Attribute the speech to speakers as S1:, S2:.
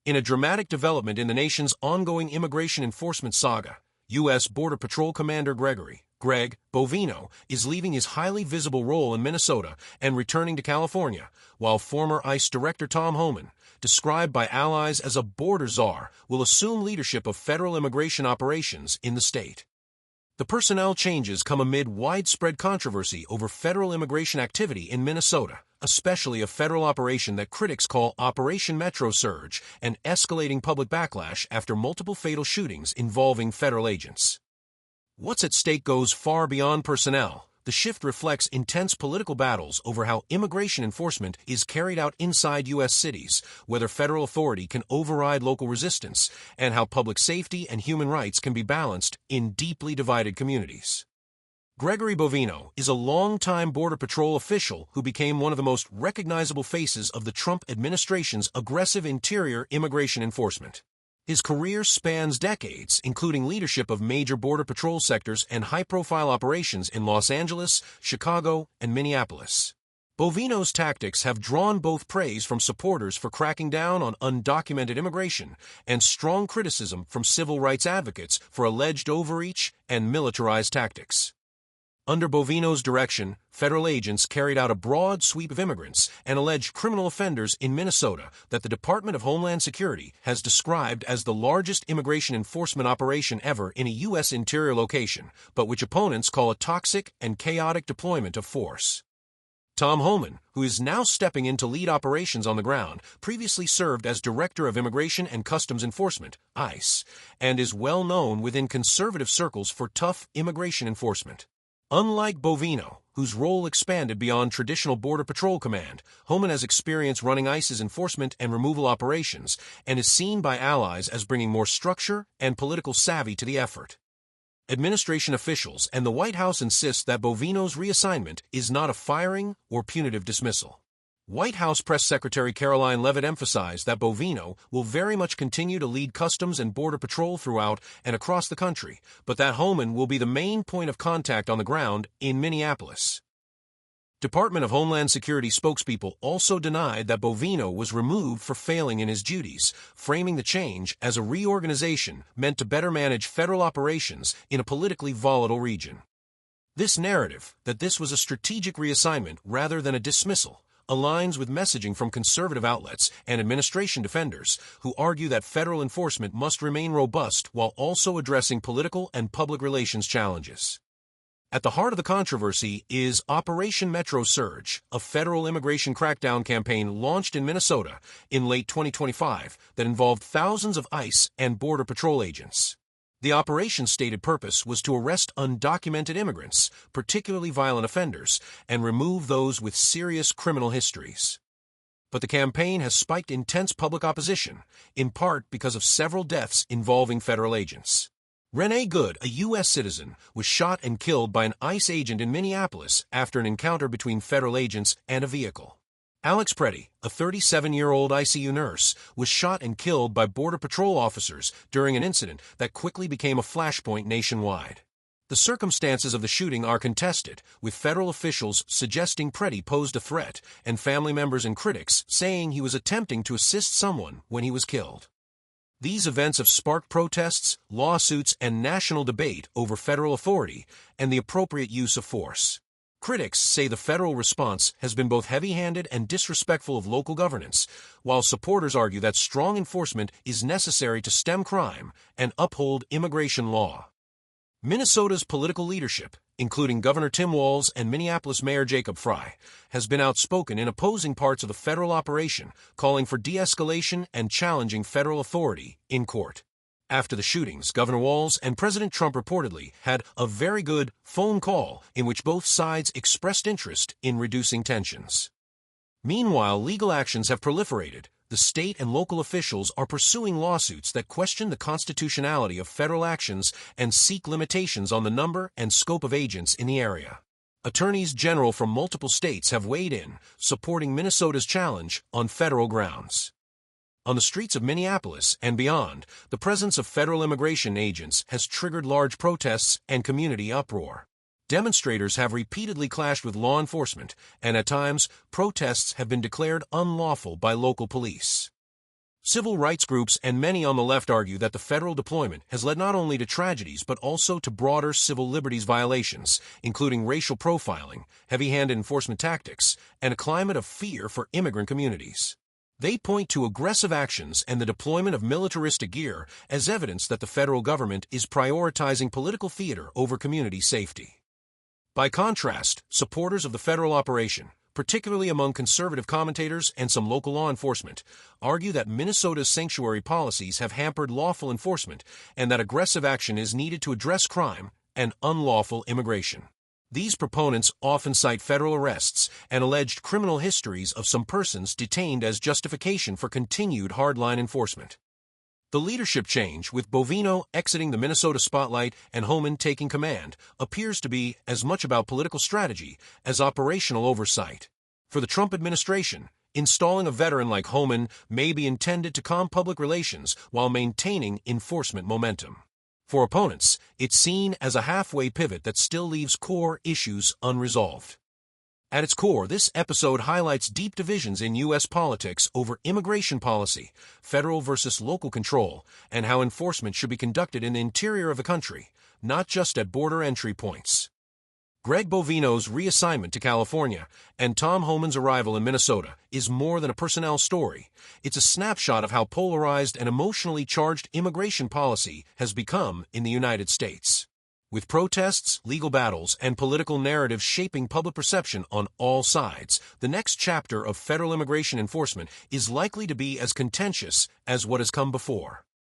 S1: In a dramatic development in the nation's ongoing immigration enforcement saga, U.S. Border Patrol Commander Greg Bovino is leaving his highly visible role in Minnesota and returning to California, while former ICE Director Tom Homan, described by allies as a border czar, will assume leadership of federal immigration operations in the state. The personnel changes come amid widespread controversy over federal immigration activity in Minnesota, especially a federal operation that critics call Operation Metro Surge, and escalating public backlash after multiple fatal shootings involving federal agents. What's at stake goes far beyond personnel. The shift reflects intense political battles over how immigration enforcement is carried out inside U.S. cities, whether federal authority can override local resistance, and how public safety and human rights can be balanced in deeply divided communities. Gregory Bovino is a longtime Border Patrol official who became one of the most recognizable faces of the Trump administration's aggressive interior immigration enforcement. His career spans decades, including leadership of major Border Patrol sectors and high-profile operations in Los Angeles, Chicago, and Minneapolis. Bovino's tactics have drawn both praise from supporters for cracking down on undocumented immigration and strong criticism from civil rights advocates for alleged overreach and militarized tactics. Under Bovino's direction, federal agents carried out a broad sweep of immigrants and alleged criminal offenders in Minnesota that the Department of Homeland Security has described as the largest immigration enforcement operation ever in a U.S. interior location, but which opponents call a toxic and chaotic deployment of force. Tom Homan, who is now stepping in to lead operations on the ground, previously served as Director of Immigration and Customs Enforcement, ICE, and is well known within conservative circles for tough immigration enforcement. Unlike Bovino, whose role expanded beyond traditional Border Patrol command, Homan has experience running ICE's enforcement and removal operations and is seen by allies as bringing more structure and political savvy to the effort. Administration officials and the White House insist that Bovino's reassignment is not a firing or punitive dismissal. White House Press Secretary Caroline Leavitt emphasized that Bovino will very much continue to lead Customs and Border Patrol throughout and across the country, but that Homan will be the main point of contact on the ground in Minneapolis. Department of Homeland Security spokespeople also denied that Bovino was removed for failing in his duties, framing the change as a reorganization meant to better manage federal operations in a politically volatile region. This narrative, that this was a strategic reassignment rather than a dismissal, aligns with messaging from conservative outlets and administration defenders who argue that federal enforcement must remain robust while also addressing political and public relations challenges. At the heart of the controversy is Operation Metro Surge, a federal immigration crackdown campaign launched in Minnesota in late 2025 that involved thousands of ICE and Border Patrol agents. The operation's stated purpose was to arrest undocumented immigrants, particularly violent offenders, and remove those with serious criminal histories. But the campaign has spiked intense public opposition, in part because of several deaths involving federal agents. Renee Good, a U.S. citizen, was shot and killed by an ICE agent in Minneapolis after an encounter between federal agents and a vehicle. Alex Preddy, a 37-year-old ICU nurse, was shot and killed by Border Patrol officers during an incident that quickly became a flashpoint nationwide. The circumstances of the shooting are contested, with federal officials suggesting Preddy posed a threat and family members and critics saying he was attempting to assist someone when he was killed. These events have sparked protests, lawsuits, and national debate over federal authority and the appropriate use of force. Critics say the federal response has been both heavy-handed and disrespectful of local governance, while supporters argue that strong enforcement is necessary to stem crime and uphold immigration law. Minnesota's political leadership, including Governor Tim Walz and Minneapolis Mayor Jacob Frey, has been outspoken in opposing parts of the federal operation, calling for de-escalation and challenging federal authority in court. After the shootings, Governor Walz and President Trump reportedly had a very good phone call in which both sides expressed interest in reducing tensions. Meanwhile, legal actions have proliferated. The state and local officials are pursuing lawsuits that question the constitutionality of federal actions and seek limitations on the number and scope of agents in the area. Attorneys general from multiple states have weighed in, supporting Minnesota's challenge on federal grounds. On the streets of Minneapolis and beyond, the presence of federal immigration agents has triggered large protests and community uproar. Demonstrators have repeatedly clashed with law enforcement, and at times, protests have been declared unlawful by local police. Civil rights groups and many on the left argue that the federal deployment has led not only to tragedies but also to broader civil liberties violations, including racial profiling, heavy-handed enforcement tactics, and a climate of fear for immigrant communities. They point to aggressive actions and the deployment of militaristic gear as evidence that the federal government is prioritizing political theater over community safety. By contrast, supporters of the federal operation, particularly among conservative commentators and some local law enforcement, argue that Minnesota's sanctuary policies have hampered lawful enforcement and that aggressive action is needed to address crime and unlawful immigration. These proponents often cite federal arrests and alleged criminal histories of some persons detained as justification for continued hardline enforcement. The leadership change, with Bovino exiting the Minnesota spotlight and Homan taking command, appears to be as much about political strategy as operational oversight. For the Trump administration, installing a veteran like Homan may be intended to calm public relations while maintaining enforcement momentum. For opponents, it's seen as a halfway pivot that still leaves core issues unresolved. At its core, this episode highlights deep divisions in U.S. politics over immigration policy, federal versus local control, and how enforcement should be conducted in the interior of the country, not just at border entry points. Greg Bovino's reassignment to California and Tom Homan's arrival in Minnesota is more than a personnel story. It's a snapshot of how polarized and emotionally charged immigration policy has become in the United States. With protests, legal battles, and political narratives shaping public perception on all sides, the next chapter of federal immigration enforcement is likely to be as contentious as what has come before.